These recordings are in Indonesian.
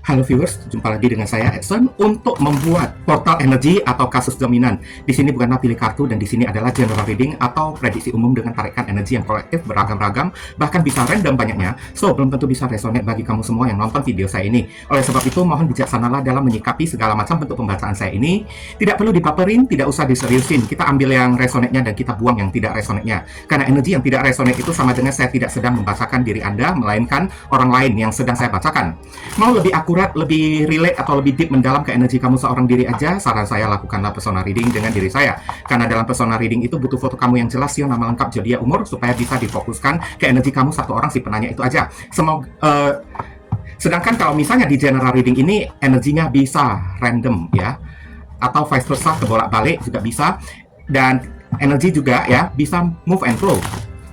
Halo viewers, jumpa lagi dengan saya Edson untuk membuat portal energi atau kasus dominan. Di sini bukanlah pilih kartu dan di sini adalah general reading atau prediksi umum dengan tarikan energi yang kolektif beragam-ragam, bahkan bisa random banyaknya. So, belum tentu bisa resonate bagi kamu semua yang nonton video saya ini. Oleh sebab itu, mohon bijaksanalah dalam menyikapi segala macam bentuk pembacaan saya ini. Tidak perlu dipaperin, tidak usah diseriusin. Kita ambil yang resonate-nya dan kita buang yang tidak resonate-nya. Karena energi yang tidak resonate itu sama dengan saya tidak sedang membacakan diri Anda, melainkan orang lain yang sedang saya bacakan. Mau lebih akurat, lebih relate atau lebih deep mendalam ke energi kamu seorang diri aja, saran saya lakukanlah persona reading dengan diri saya. Karena dalam persona reading itu butuh foto kamu yang jelas, sio, nama lengkap, zodiak, umur, supaya bisa difokuskan ke energi kamu satu orang si penanya itu aja. Sedangkan kalau misalnya di general reading ini energinya bisa random ya, atau vice versa, kebolak-balik juga bisa, dan energi juga ya bisa move and flow.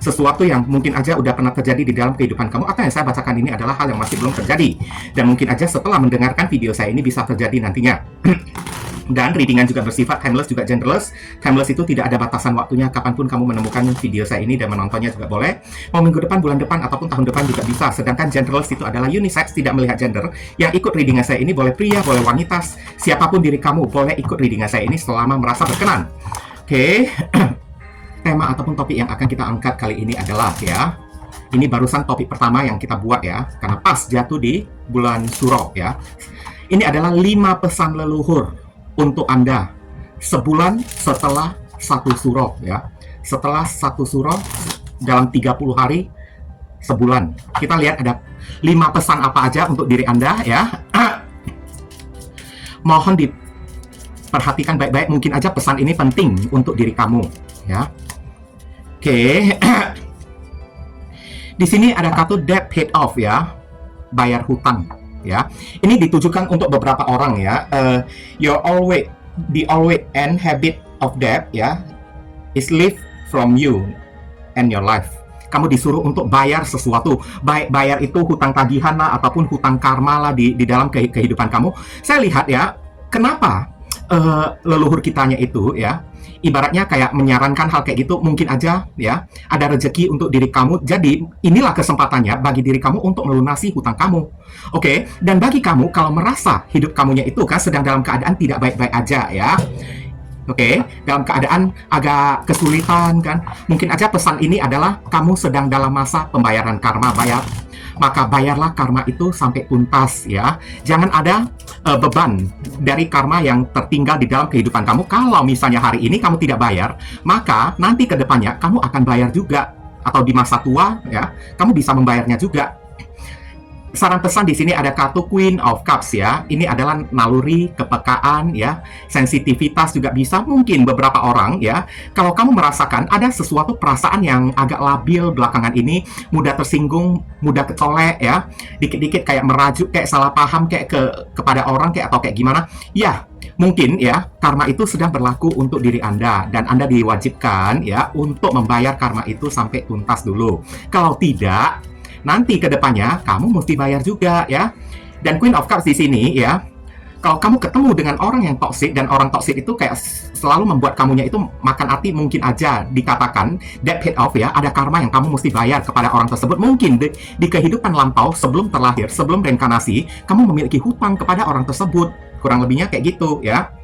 Sesuatu yang mungkin aja udah pernah terjadi di dalam kehidupan kamu, atau yang saya bacakan ini adalah hal yang masih belum terjadi dan mungkin aja setelah mendengarkan video saya ini bisa terjadi nantinya. Dan readingan juga bersifat timeless juga genderless. Timeless itu tidak ada batasan waktunya, kapanpun kamu menemukan video saya ini dan menontonnya juga boleh. Mau minggu depan, bulan depan, ataupun tahun depan juga bisa. Sedangkan genderless itu adalah unisex, tidak melihat gender. Yang ikut readingan saya ini boleh pria, boleh wanita, siapapun diri kamu boleh ikut readingan saya ini selama merasa berkenan. Oke. Tema ataupun topik yang akan kita angkat kali ini adalah ya, ini barusan topik pertama yang kita buat ya, karena pas jatuh di bulan Suro ya. Ini adalah 5 pesan leluhur untuk Anda sebulan setelah satu Suro ya. Setelah satu Suro dalam 30 hari sebulan. Kita lihat ada 5 pesan apa aja untuk diri Anda ya. Mohon diperhatikan baik-baik, mungkin aja pesan ini penting untuk diri kamu ya. Oke. Di sini ada kata debt paid off ya, bayar hutang ya. Ini ditujukan untuk beberapa orang ya. The always end habit of debt ya is live from you and your life. Kamu disuruh untuk bayar sesuatu, baik bayar itu hutang tagihan lah ataupun hutang karma lah di dalam kehidupan kamu. Saya lihat ya, kenapa leluhur kitanya itu ya, ibaratnya kayak menyarankan hal kayak gitu, mungkin aja ya ada rezeki untuk diri kamu. Jadi inilah kesempatannya bagi diri kamu untuk melunasi hutang kamu. Oke, dan bagi kamu kalau merasa hidup kamunya itu kan sedang dalam keadaan tidak baik-baik aja ya. Oke, dalam keadaan agak kesulitan kan, mungkin aja pesan ini adalah kamu sedang dalam masa pembayaran karma, maka bayarlah karma itu sampai tuntas ya. Jangan ada beban dari karma yang tertinggal di dalam kehidupan kamu. Kalau misalnya hari ini kamu tidak bayar, maka nanti ke depannya kamu akan bayar juga, atau di masa tua ya, kamu bisa membayarnya juga. Saran pesan di sini ada kartu Queen of Cups ya. Ini adalah naluri, kepekaan ya, sensitivitas juga bisa. Mungkin beberapa orang ya, kalau kamu merasakan ada sesuatu perasaan yang agak labil belakangan ini, mudah tersinggung, mudah kecolek ya, dikit-dikit kayak merajuk, kayak salah paham kayak kepada orang kayak atau kayak gimana. Ya, mungkin ya karma itu sedang berlaku untuk diri Anda dan Anda diwajibkan ya untuk membayar karma itu sampai tuntas dulu. Kalau tidak, nanti ke depannya kamu mesti bayar juga ya. Dan Queen of Cups di sini ya, kalau kamu ketemu dengan orang yang toksik dan orang toksik itu kayak selalu membuat kamunya itu makan hati, mungkin aja dikatakan debt paid off ya, ada karma yang kamu mesti bayar kepada orang tersebut. Mungkin di kehidupan lampau sebelum terlahir, sebelum reinkarnasi, kamu memiliki hutang kepada orang tersebut. Kurang lebihnya kayak gitu ya.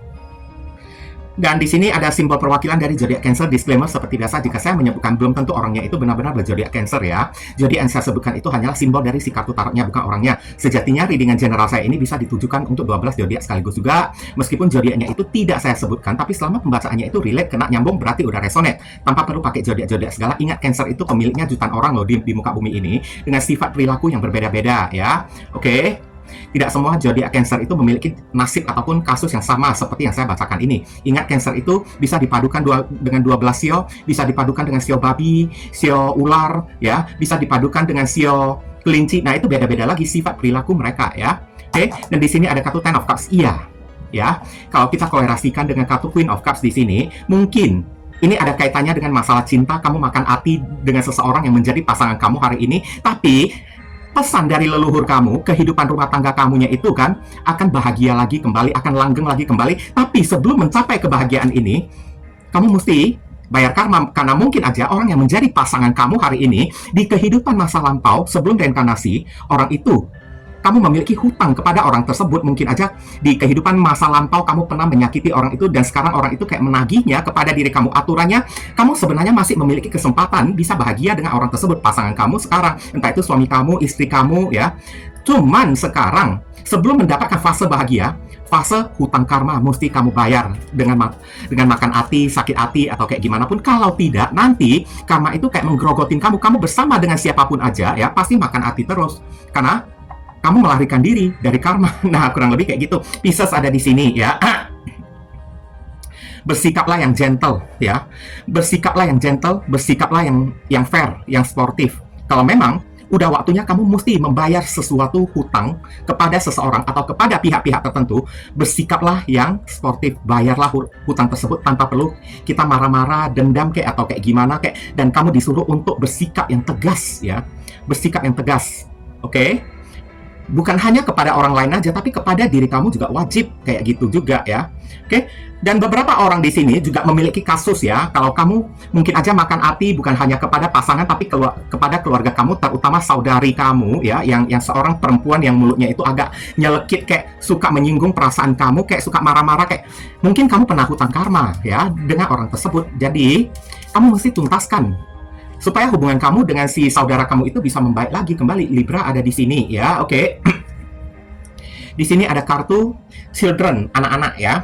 Dan di sini ada simbol perwakilan dari zodiak Cancer. Disclaimer seperti biasa, jika saya menyebutkan belum tentu orangnya itu benar-benar berzodiak Cancer ya. Jadi yang saya sebutkan itu hanyalah simbol dari si kartu tarotnya, bukan orangnya. Sejatinya readingan general saya ini bisa ditujukan untuk 12 zodiak sekaligus juga. Meskipun zodiaknya itu tidak saya sebutkan, tapi selama pembacaannya itu relate, kena nyambung, berarti udah resonate. Tanpa perlu pakai zodiak-zodiak segala. Ingat, Cancer itu pemiliknya jutaan orang loh di muka bumi ini, dengan sifat perilaku yang berbeda-beda ya. Oke. Tidak semua zodiak Cancer itu memiliki nasib ataupun kasus yang sama seperti yang saya bacakan ini. Ingat, Cancer itu bisa dipadukan dengan 12 sio, bisa dipadukan dengan sio babi, sio ular, ya, bisa dipadukan dengan sio kelinci. Nah, itu beda-beda lagi sifat perilaku mereka ya. Oke, dan di sini ada kartu Ten of Cups. Iya, ya. Kalau kita kolerasikan dengan kartu Queen of Cups di sini, mungkin ini ada kaitannya dengan masalah cinta. Kamu makan hati dengan seseorang yang menjadi pasangan kamu hari ini, tapi pesan dari leluhur kamu, kehidupan rumah tangga kamunya itu kan akan bahagia lagi kembali, akan langgeng lagi kembali. Tapi sebelum mencapai kebahagiaan ini, kamu mesti bayar karma, karena mungkin aja orang yang menjadi pasangan kamu hari ini di kehidupan masa lampau sebelum reinkarnasi, orang itu kamu memiliki hutang kepada orang tersebut. Mungkin aja di kehidupan masa lampau kamu pernah menyakiti orang itu dan sekarang orang itu kayak menagihnya kepada diri kamu. Aturannya, kamu sebenarnya masih memiliki kesempatan bisa bahagia dengan orang tersebut, pasangan kamu sekarang, entah itu suami kamu, istri kamu, ya. Cuman sekarang, sebelum mendapatkan fase bahagia, fase hutang karma mesti kamu bayar dengan makan hati, sakit hati, atau kayak gimana pun. Kalau tidak, nanti karma itu kayak menggerogotin kamu. Kamu bersama dengan siapapun aja, ya, pasti makan hati terus. Karena kamu melarikan diri dari karma. Nah, kurang lebih kayak gitu. Pisces ada di sini, ya. Bersikaplah yang gentle, ya. Bersikaplah yang gentle, bersikaplah yang fair, yang sportif. Kalau memang udah waktunya kamu mesti membayar sesuatu hutang kepada seseorang atau kepada pihak-pihak tertentu, bersikaplah yang sportif, bayarlah hutang tersebut tanpa perlu kita marah-marah, dendam kayak atau kayak gimana kayak, dan kamu disuruh untuk bersikap yang tegas, ya, bersikap yang tegas, oke? Bukan hanya kepada orang lain aja, tapi kepada diri kamu juga wajib kayak gitu juga, ya. Oke? Dan beberapa orang di sini juga memiliki kasus, ya. Kalau kamu mungkin aja makan hati bukan hanya kepada pasangan, tapi kepada keluarga kamu, terutama saudari kamu, ya, yang seorang perempuan yang mulutnya itu agak nyelekit, kayak suka menyinggung perasaan kamu, kayak suka marah-marah, kayak mungkin kamu pernah hutang karma, ya, dengan orang tersebut. Jadi kamu mesti tuntaskan supaya hubungan kamu dengan si saudara kamu itu bisa membaik lagi kembali. Libra ada di sini, ya, oke. Di sini ada kartu children, anak-anak, ya.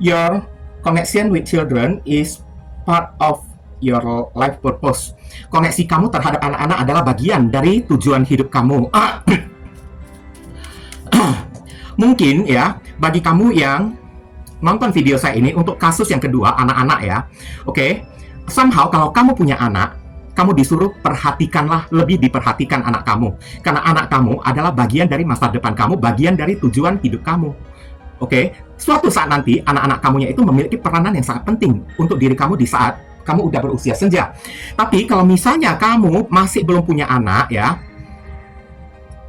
Your connection with children is part of your life purpose. Koneksi kamu terhadap anak-anak adalah bagian dari tujuan hidup kamu. Mungkin, ya, bagi kamu yang nonton video saya ini untuk kasus yang kedua, anak-anak, ya, oke. Somehow kalau kamu punya anak, kamu disuruh perhatikanlah, lebih diperhatikan anak kamu. Karena anak kamu adalah bagian dari masa depan kamu, bagian dari tujuan hidup kamu. Oke? Suatu saat nanti, anak-anak kamunya itu memiliki peranan yang sangat penting untuk diri kamu di saat kamu udah berusia senja. Tapi kalau misalnya kamu masih belum punya anak, ya,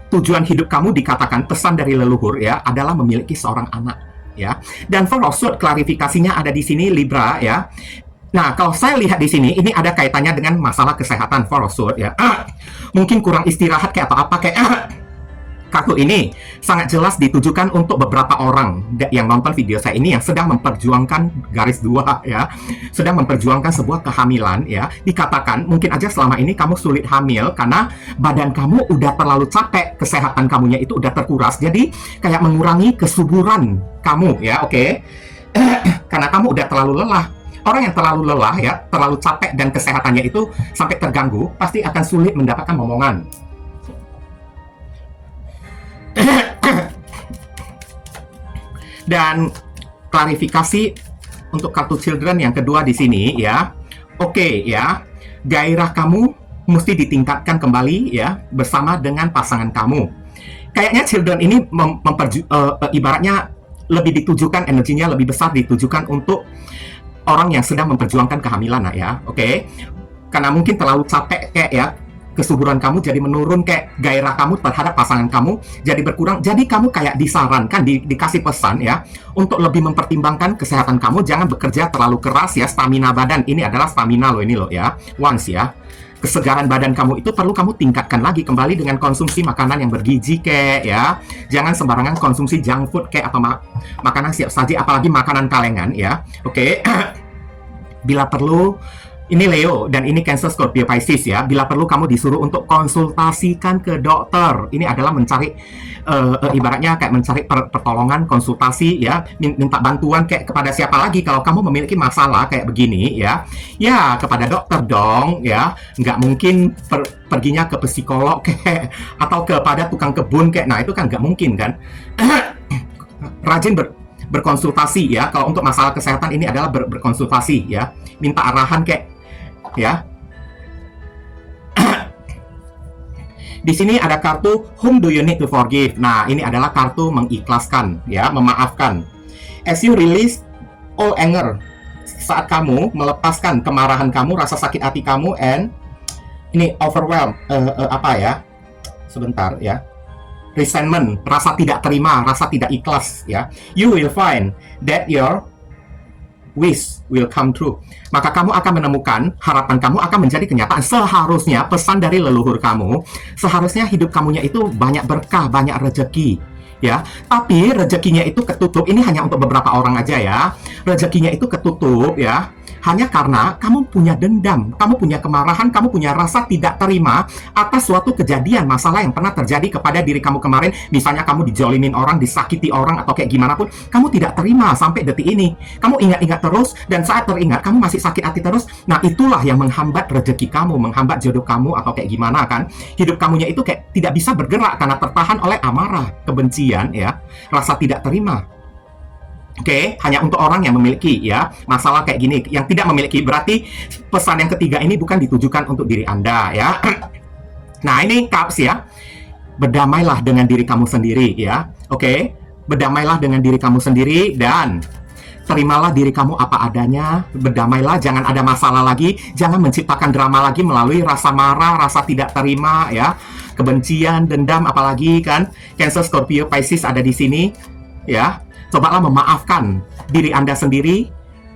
tujuan hidup kamu dikatakan pesan dari leluhur, ya, adalah memiliki seorang anak, ya. Dan for also klarifikasinya ada di sini, Libra, ya. Nah, kalau saya lihat di sini, ini ada kaitannya dengan masalah kesehatan, for sure, ya. Mungkin kurang istirahat kayak atau apa kayak. Kartu ini sangat jelas ditujukan untuk beberapa orang yang nonton video saya ini yang sedang memperjuangkan garis dua, ya, sedang memperjuangkan sebuah kehamilan, ya. Dikatakan mungkin aja selama ini kamu sulit hamil karena badan kamu udah terlalu capek, kesehatan kamunya itu udah terkuras, jadi kayak mengurangi kesuburan kamu, ya, oke. Karena kamu udah terlalu lelah. Orang yang terlalu lelah, ya, terlalu capek dan kesehatannya itu sampai terganggu, pasti akan sulit mendapatkan momongan. Dan klarifikasi untuk kartu children yang kedua di sini, ya. Oke, ya. Gairah kamu mesti ditingkatkan kembali, ya, bersama dengan pasangan kamu. Kayaknya children ini ibaratnya lebih ditujukan, energinya lebih besar ditujukan untuk orang yang sedang memperjuangkan kehamilan, ya, oke? Karena mungkin terlalu capek kayak, ya, kesuburan kamu jadi menurun, kayak gairah kamu terhadap pasangan kamu jadi berkurang. Jadi kamu kayak disarankan, dikasih pesan, ya, untuk lebih mempertimbangkan kesehatan kamu, jangan bekerja terlalu keras, ya. Stamina badan, ini adalah stamina loh, ini loh, ya. Once, ya. Kesegaran badan kamu itu perlu kamu tingkatkan lagi kembali dengan konsumsi makanan yang bergizi, kayak, ya. Jangan sembarangan konsumsi junk food kayak atau makanan siap saji, apalagi makanan kalengan, ya. Oke. Bila perlu, ini Leo dan ini Cancer, Scorpio, Pisces, ya. Bila perlu kamu disuruh untuk konsultasikan ke dokter. Ini adalah mencari ibaratnya kayak mencari pertolongan, konsultasi, ya, minta bantuan kayak kepada siapa lagi kalau kamu memiliki masalah kayak begini, ya. Ya, kepada dokter dong, ya. Nggak mungkin perginya ke psikolog kayak atau kepada tukang kebun kayak. Nah, itu kan nggak mungkin kan. Rajin berkonsultasi, ya. Kalau untuk masalah kesehatan ini adalah berkonsultasi, ya. Minta arahan kayak, ya. Di sini ada kartu Whom do you need to forgive? Nah, ini adalah kartu mengikhlaskan, ya, memaafkan. As you release all anger, saat kamu melepaskan kemarahan kamu, rasa sakit hati kamu, and ini overwhelm, apa ya? Sebentar, ya. Resentment, rasa tidak terima, rasa tidak ikhlas, ya. You will find that your wish will come true. Maka kamu akan menemukan, harapan kamu akan menjadi kenyataan. Seharusnya, pesan dari leluhur kamu, seharusnya hidup kamunya itu banyak berkah, banyak rezeki. Ya, tapi rezekinya itu ketutup. Ini hanya untuk beberapa orang aja ya. Rezekinya itu ketutup ya, hanya karena kamu punya dendam, kamu punya kemarahan, kamu punya rasa tidak terima atas suatu kejadian, masalah yang pernah terjadi kepada diri kamu kemarin. Misalnya kamu dijolimin orang, disakiti orang, atau kayak gimana pun, kamu tidak terima sampai detik ini. Kamu ingat-ingat terus, dan saat teringat, kamu masih sakit hati terus. Nah, itulah yang menghambat rezeki kamu, menghambat jodoh kamu, atau kayak gimana kan. Hidup kamunya itu kayak tidak bisa bergerak karena tertahan oleh amarah, kebencian, ya, rasa tidak terima. Oke, hanya untuk orang yang memiliki ya masalah kayak gini. Yang tidak memiliki, berarti pesan yang ketiga ini bukan ditujukan untuk diri Anda ya. Nah, ini Cups ya. Berdamailah dengan diri kamu sendiri ya. Oke, berdamailah dengan diri kamu sendiri dan terimalah diri kamu apa adanya. Berdamailah, jangan ada masalah lagi, jangan menciptakan drama lagi melalui rasa marah, rasa tidak terima ya, kebencian, dendam, apalagi kan. Cancer, Scorpio, Pisces ada di sini ya. Cobalah memaafkan diri Anda sendiri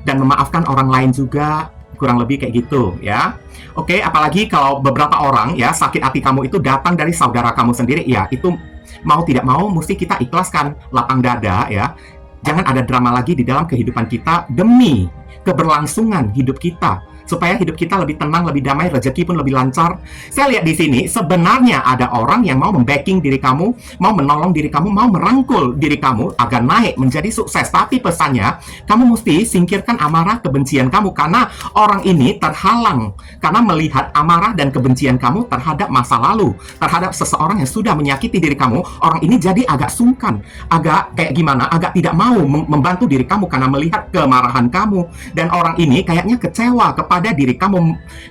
dan memaafkan orang lain juga, kurang lebih kayak gitu ya. Oke, apalagi kalau beberapa orang ya, sakit hati kamu itu datang dari saudara kamu sendiri ya, itu mau tidak mau mesti kita ikhlaskan, lapang dada ya. Jangan ada drama lagi di dalam kehidupan kita demi keberlangsungan hidup kita, supaya hidup kita lebih tenang, lebih damai, rezeki pun lebih lancar. Saya lihat di sini sebenarnya ada orang yang mau membacking diri kamu, mau menolong diri kamu, mau merangkul diri kamu agar naik menjadi sukses. Tapi pesannya, kamu mesti singkirkan amarah, kebencian kamu, karena orang ini terhalang karena melihat amarah dan kebencian kamu terhadap masa lalu, terhadap seseorang yang sudah menyakiti diri kamu. Orang ini jadi agak sungkan, agak kayak gimana, agak tidak mau membantu diri kamu karena melihat kemarahan kamu. Dan orang ini kayaknya kecewa kepada diri kamu,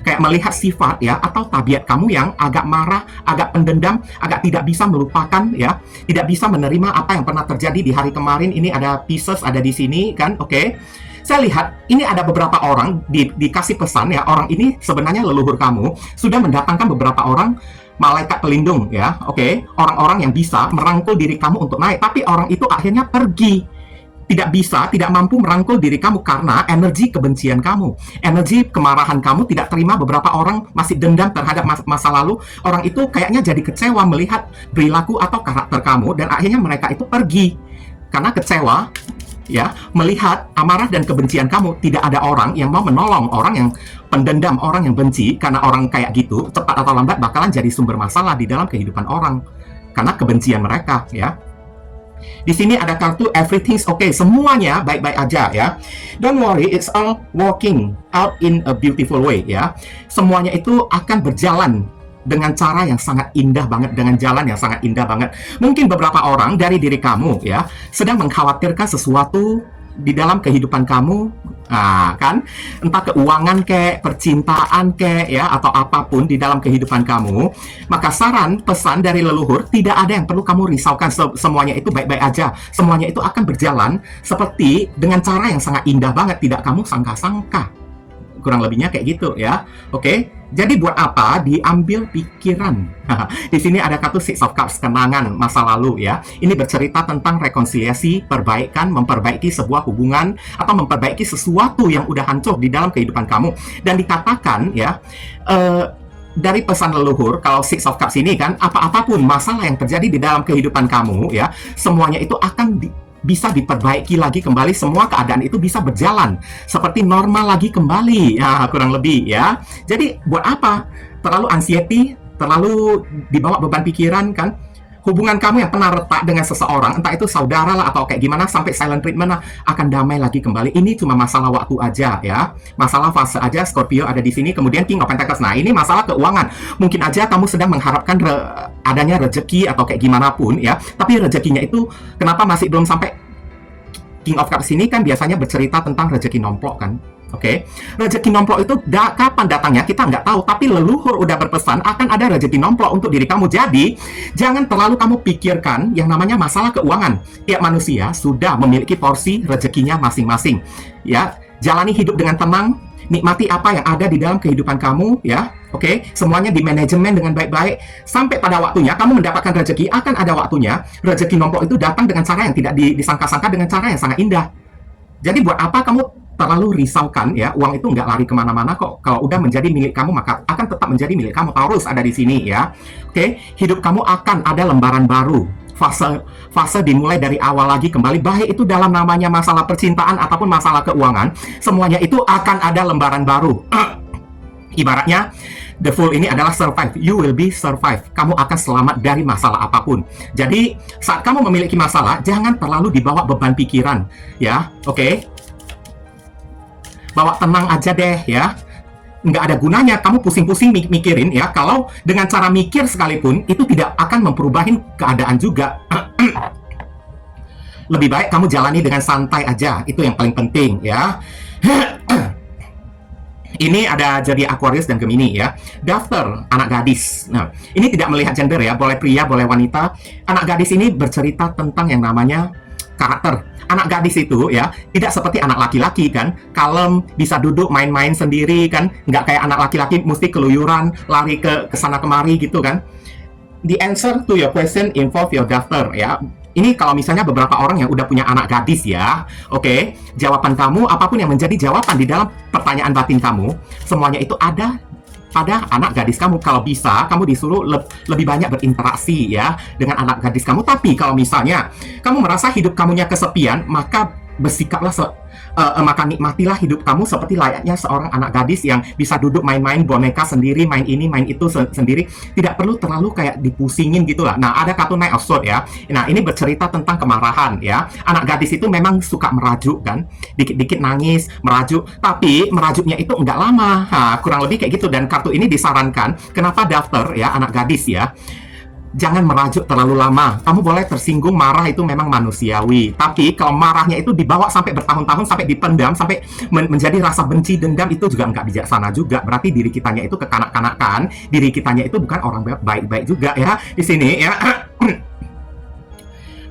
kayak melihat sifat ya atau tabiat kamu yang agak marah, agak pendendam, agak tidak bisa melupakan ya, tidak bisa menerima apa yang pernah terjadi di hari kemarin. Ini ada Pisces ada di sini kan. Oke. Saya lihat ini ada beberapa orang dikasih pesan ya, orang ini sebenarnya leluhur kamu sudah mendatangkan beberapa orang malaikat pelindung ya. Oke. Orang-orang yang bisa merangkul diri kamu untuk naik, tapi orang itu akhirnya pergi. Tidak bisa, tidak mampu merangkul diri kamu karena energi kebencian kamu, energi kemarahan kamu, tidak terima beberapa orang masih dendam terhadap masa lalu. Orang itu kayaknya jadi kecewa melihat perilaku atau karakter kamu dan akhirnya mereka itu pergi karena kecewa ya, melihat amarah dan kebencian kamu. Tidak ada orang yang mau menolong orang yang pendendam, orang yang benci, karena orang kayak gitu cepat atau lambat bakalan jadi sumber masalah di dalam kehidupan orang karena kebencian mereka ya. Di sini ada kartu everything's okay, semuanya baik-baik aja ya. Don't worry, it's all working out in a beautiful way ya. Semuanya itu akan berjalan dengan cara yang sangat indah banget, dengan jalan yang sangat indah banget. Mungkin beberapa orang dari diri kamu ya sedang mengkhawatirkan sesuatu di dalam kehidupan kamu, kan, entah keuangan kek, percintaan kek ya, atau apapun di dalam kehidupan kamu. Maka saran, pesan dari leluhur, tidak ada yang perlu kamu risaukan. Semuanya itu baik-baik aja, semuanya itu akan berjalan seperti dengan cara yang sangat indah banget, tidak kamu sangka-sangka. Kurang lebihnya kayak gitu ya. Oke, jadi buat apa diambil pikiran? Di sini ada kartu Six of Cups, kenangan masa lalu ya. Ini bercerita tentang rekonsiliasi, perbaikan, memperbaiki sebuah hubungan atau memperbaiki sesuatu yang udah hancur di dalam kehidupan kamu. Dan dikatakan ya, dari pesan leluhur, kalau Six of Cups ini kan, apa-apapun masalah yang terjadi di dalam kehidupan kamu ya, semuanya itu akan bisa diperbaiki lagi kembali, semua keadaan itu bisa berjalan seperti normal lagi kembali ya, kurang lebih ya. Jadi buat apa terlalu anxiety, terlalu dibawa beban pikiran kan? Hubungan kamu yang pernah retak dengan seseorang, entah itu saudara lah atau kayak gimana, sampai silent treatment lah, akan damai lagi kembali. Ini cuma masalah waktu aja ya, masalah fase aja. Scorpio ada di sini, kemudian King of Pentacles. Nah, ini masalah keuangan. Mungkin aja kamu sedang mengharapkan adanya rezeki atau kayak gimana pun ya, tapi rezekinya itu kenapa masih belum sampai? King of Cups ini kan biasanya bercerita tentang rezeki nomplok kan. Oke, rezeki nomplok itu kapan datangnya kita nggak tahu, tapi leluhur udah berpesan akan ada rezeki nomplok untuk diri kamu. Jadi jangan terlalu kamu pikirkan yang namanya masalah keuangan. Tiap manusia sudah memiliki porsi rezekinya masing-masing ya. Jalani hidup dengan tenang, nikmati apa yang ada di dalam kehidupan kamu ya. Oke, semuanya di manajemen dengan baik-baik. Sampai pada waktunya kamu mendapatkan rezeki, akan ada waktunya rezeki nomplok itu datang dengan cara yang tidak disangka-sangka, dengan cara yang sangat indah. Jadi buat apa kamu terlalu risaukan ya, uang itu nggak lari kemana-mana kok. Kalau udah menjadi milik kamu, maka akan tetap menjadi milik kamu. Taurus ada di sini ya. Oke, hidup kamu akan ada lembaran baru. Fase dimulai dari awal lagi kembali, baik itu dalam namanya masalah percintaan ataupun masalah keuangan, semuanya itu akan ada lembaran baru. Ibaratnya the Fool ini adalah survive. You will be survive. Kamu akan selamat dari masalah apapun. Jadi saat kamu memiliki masalah, jangan terlalu dibawa beban pikiran ya. Oke, bawa tenang aja deh ya. Nggak ada gunanya kamu pusing-pusing mikirin ya, kalau dengan cara mikir sekalipun itu tidak akan memperubahin keadaan juga. Lebih baik kamu jalani dengan santai aja, itu yang paling penting ya. Ini ada jadi Aquarius dan Gemini ya. Daftar anak gadis. Nah, ini tidak melihat gender ya, boleh pria, boleh wanita. Anak gadis ini bercerita tentang yang namanya karakter. Anak gadis itu ya, tidak seperti anak laki-laki kan, kalem, bisa duduk main-main sendiri kan, nggak kayak anak laki-laki mesti keluyuran, lari ke sana kemari gitu kan. The answer to your question involve your daftar ya. Ini kalau misalnya beberapa orang yang udah punya anak gadis ya, oke, jawaban kamu, apapun yang menjadi jawaban di dalam pertanyaan batin kamu, semuanya itu ada pada anak gadis kamu. Kalau bisa, kamu disuruh lebih banyak berinteraksi ya dengan anak gadis kamu. Tapi kalau misalnya kamu merasa hidup kamunya kesepian, maka bersikaplah maka nikmatilah hidup kamu seperti layaknya seorang anak gadis yang bisa duduk main-main boneka sendiri, main ini, main itu sendiri. Tidak perlu terlalu kayak dipusingin gitu lah. Nah, ada kartu Knight of Swords ya. Nah, ini bercerita tentang kemarahan ya. Anak gadis itu memang suka merajuk kan. Dikit-dikit nangis, merajuk. Tapi merajuknya itu nggak lama. Nah, kurang lebih kayak gitu. Dan kartu ini disarankan, kenapa daftar ya anak gadis ya. Jangan merajuk terlalu lama. Kamu boleh tersinggung, marah itu memang manusiawi. Tapi kalau marahnya itu dibawa sampai bertahun-tahun, sampai dipendam, sampai menjadi rasa benci, dendam, itu juga nggak bijaksana juga. Berarti diri kitanya itu kekanak-kanakan, diri kitanya itu bukan orang baik-baik juga ya di sini ya.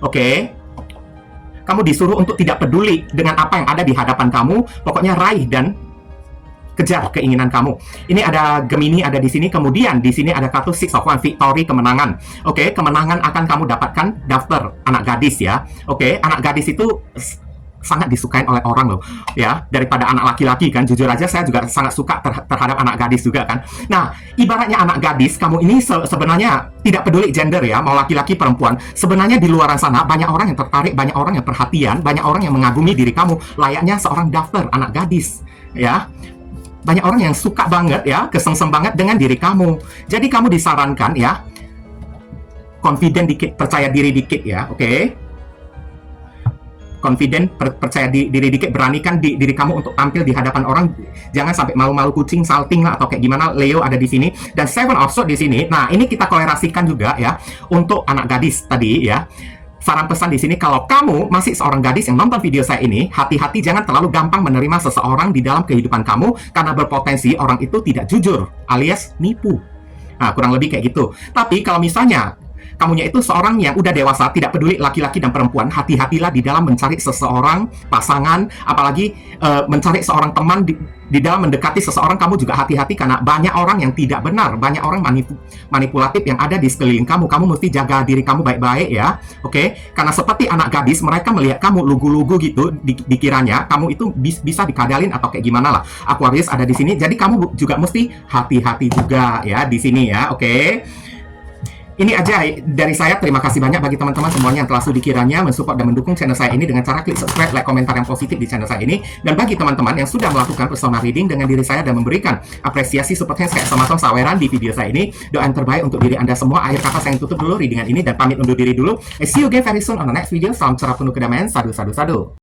Oke. Kamu disuruh untuk tidak peduli dengan apa yang ada di hadapan kamu. Pokoknya raih dan kejar keinginan kamu. Ini ada Gemini ada di sini, kemudian di sini ada kartu Six of Wands, victory, kemenangan. Oke, kemenangan akan kamu dapatkan. Daftar anak gadis ya. Oke, anak gadis itu sangat disukain oleh orang loh ya, daripada anak laki-laki kan. Jujur aja saya juga sangat suka terhadap anak gadis juga kan. Nah, ibaratnya anak gadis kamu ini sebenarnya tidak peduli gender ya, mau laki-laki perempuan. Sebenarnya di luar sana banyak orang yang tertarik, banyak orang yang perhatian, banyak orang yang mengagumi diri kamu layaknya seorang daftar anak gadis ya. Banyak orang yang suka banget ya, kesengsem banget dengan diri kamu. Jadi kamu disarankan ya, confident dikit, percaya diri dikit ya, oke? Confident, percaya diri dikit, beranikan diri kamu untuk tampil di hadapan orang. Jangan sampai malu-malu kucing, salting lah atau kayak gimana. Leo ada di sini dan Seven of Swords di sini. Nah, ini kita kolerasikan juga ya untuk anak gadis tadi ya. Saran pesan di sini, kalau kamu masih seorang gadis yang nonton video saya ini, hati-hati jangan terlalu gampang menerima seseorang di dalam kehidupan kamu karena berpotensi orang itu tidak jujur alias nipu. Nah, kurang lebih kayak gitu. Tapi kalau misalnya kamunya itu seorang yang udah dewasa, tidak peduli laki-laki dan perempuan, hati-hatilah di dalam mencari seseorang pasangan, apalagi mencari seorang teman di dalam mendekati seseorang. Kamu juga hati-hati karena banyak orang yang tidak benar, banyak orang manipulatif yang ada di sekeliling kamu. Kamu mesti jaga diri kamu baik-baik ya, oke? Karena seperti anak gadis, mereka melihat kamu lugu-lugu gitu, dikiranya kamu itu bisa dikadalin atau kayak gimana lah. Aquarius ada di sini, jadi kamu juga mesti hati-hati juga ya di sini ya, oke? Ini aja dari saya. Terima kasih banyak bagi teman-teman semuanya yang telah sudi kiranya mensupport dan mendukung channel saya ini dengan cara klik subscribe, like, komentar yang positif di channel saya ini. Dan bagi teman-teman yang sudah melakukan personal reading dengan diri saya dan memberikan apresiasi super thanks kayak semacam saweran di video saya ini, doa yang terbaik untuk diri Anda semua. Akhir kata saya tutup dulu readingan ini dan pamit undur diri dulu. See you again very soon on the next video. Salam cerah penuh kedamaian. Sadu, sadu, sadu.